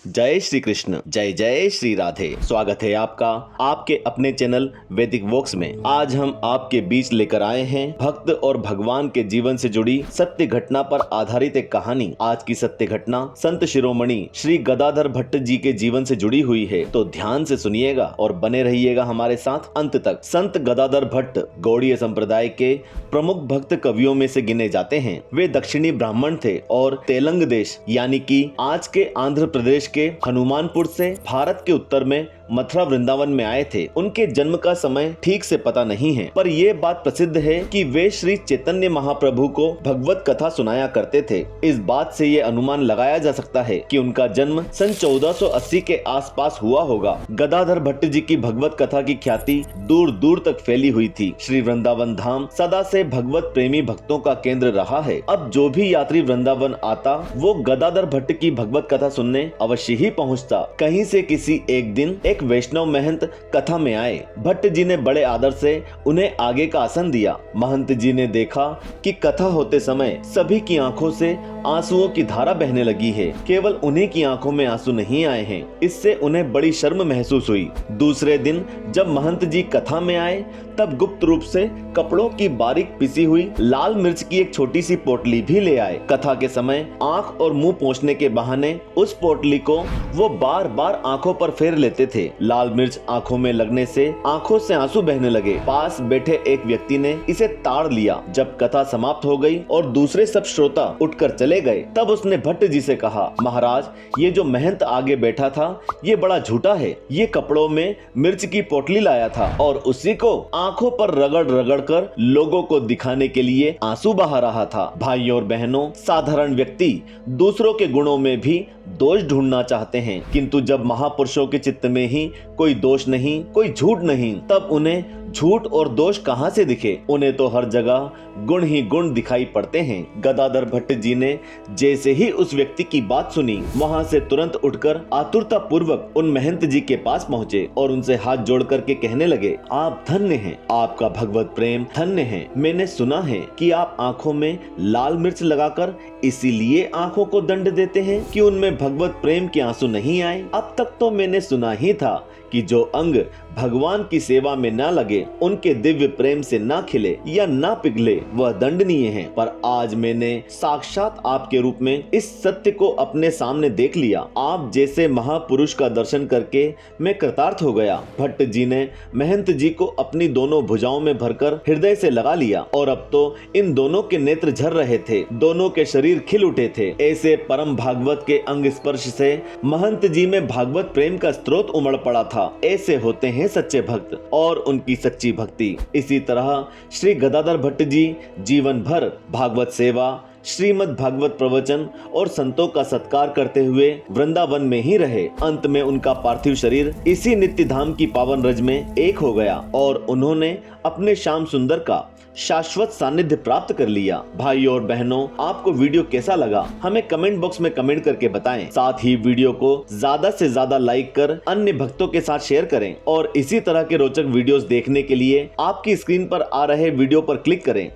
जय श्री कृष्ण, जय जय श्री राधे। स्वागत है आपका आपके अपने चैनल वैदिक वॉक्स में। आज हम आपके बीच लेकर आए हैं भक्त और भगवान के जीवन से जुड़ी सत्य घटना पर आधारित एक कहानी। आज की सत्य घटना संत शिरोमणि श्री गदाधर भट्ट जी के जीवन से जुड़ी हुई है, तो ध्यान से सुनिएगा और बने रहिएगा हमारे साथ अंत तक। संत गदाधर भट्ट गौड़ीय संप्रदाय के प्रमुख भक्त कवियों में से गिने जाते हैं। वे दक्षिणी ब्राह्मण थे और तेलंग देश यानी कि आज के आंध्र प्रदेश के हनुमानपुर से भारत के उत्तर में मथुरा वृंदावन में आए थे। उनके जन्म का समय ठीक से पता नहीं है, पर यह बात प्रसिद्ध है कि वे श्री चैतन्य महाप्रभु को भगवत कथा सुनाया करते थे। इस बात से ये अनुमान लगाया जा सकता है कि उनका जन्म सन 1480 के आसपास हुआ होगा। गदाधर भट्ट जी की भगवत कथा की ख्याति दूर दूर तक फैली हुई थी। श्री वृंदावन धाम सदा से भगवत प्रेमी भक्तों का केंद्र रहा है। अब जो भी यात्री वृंदावन आता वो गदाधर भट्ट की भगवत कथा सुनने अवश्य ही पहुँचता। कहीं से किसी एक दिन एक वैष्णव महंत कथा में आए। भट्ट जी ने बड़े आदर से उन्हें आगे का आसन दिया। महंत जी ने देखा कि कथा होते समय सभी की आंखों से आंसुओं की धारा बहने लगी है, केवल उन्हीं की आंखों में आंसू नहीं आए हैं। इससे उन्हें बड़ी शर्म महसूस हुई। दूसरे दिन जब महंत जी कथा में आए तब गुप्त रूप से कपड़ों की बारीक पिसी हुई लाल मिर्च की एक छोटी सी पोटली भी ले आए। कथा के समय आंख और मुंह पोंछने के बहाने उस पोटली को वो बार बार आंखों पर फेर लेते थे। लाल मिर्च आंखों में लगने से आंखों से आंसू बहने लगे। पास बैठे एक व्यक्ति ने इसे ताड़ लिया। जब कथा समाप्त हो गई और दूसरे सब श्रोता उठकर चले गए, तब उसने भट्ट जी से कहा, महाराज, ये जो महंत आगे बैठा था ये बड़ा झूठा है। ये कपड़ों में मिर्च की पोटली लाया था और उसी को आंखों पर रगड़ रगड़ कर लोगों को दिखाने के लिए आंसू बहा रहा था। भाइयों और बहनों, साधारण व्यक्ति दूसरों के गुणों में भी दोष ढूंढना चाहते हैं, किंतु जब महापुरुषों के चित्त में ही कोई दोष नहीं, कोई झूठ नहीं, तब उन्हें झूठ और दोष कहां से दिखे। उन्हें तो हर जगह गुण ही गुण दिखाई पड़ते हैं। गदाधर भट्ट जी ने जैसे ही उस व्यक्ति की बात सुनी, वहां से तुरंत उठकर आतुरता पूर्वक उन महंत जी के पास पहुंचे और उनसे हाथ जोड़ करके कहने लगे, आप धन्य हैं, आपका भगवत प्रेम धन्य है। मैंने सुना है कि आप आंखों में लाल मिर्च लगाकर इसीलिए आंखों को दंड देते हैं कि उनमें भगवत प्रेम के आंसू नहीं आए। अब तक तो मैंने सुना ही था कि जो अंग भगवान की सेवा में ना लगे, उनके दिव्य प्रेम से ना खिले या ना पिघले, वह दंडनीय है। पर आज मैंने साक्षात आपके रूप में इस सत्य को अपने सामने देख लिया। आप जैसे महापुरुष का दर्शन करके मैं कृतार्थ हो गया। भट्ट जी ने महंत जी को अपनी दोनों भुजाओं में भरकर हृदय से लगा लिया और अब तो इन दोनों के नेत्र झर रहे थे, दोनों के शरीर खिल उठे थे। ऐसे परम भागवत के अंग स्पर्श से महंत जी में भागवत प्रेम का स्रोत उमड़ पड़ा था। ऐसे होते हैं सच्चे भक्त और उनकी सच्ची भक्ति। इसी तरह श्री गदाधर भट्ट जी जीवन भर भागवत सेवा, श्रीमद् भागवत प्रवचन और संतों का सत्कार करते हुए वृंदावन में ही रहे। अंत में उनका पार्थिव शरीर इसी नित्य धाम की पावन रज में एक हो गया और उन्होंने अपने श्याम सुंदर का शाश्वत सानिध्य प्राप्त कर लिया। भाइयों और बहनों, आपको वीडियो कैसा लगा हमें कमेंट बॉक्स में कमेंट करके बताएं। साथ ही वीडियो को ज्यादा से ज्यादा लाइक कर अन्य भक्तों के साथ शेयर करें और इसी तरह के रोचक वीडियोस देखने के लिए आपकी स्क्रीन पर आ रहे वीडियो पर क्लिक करें।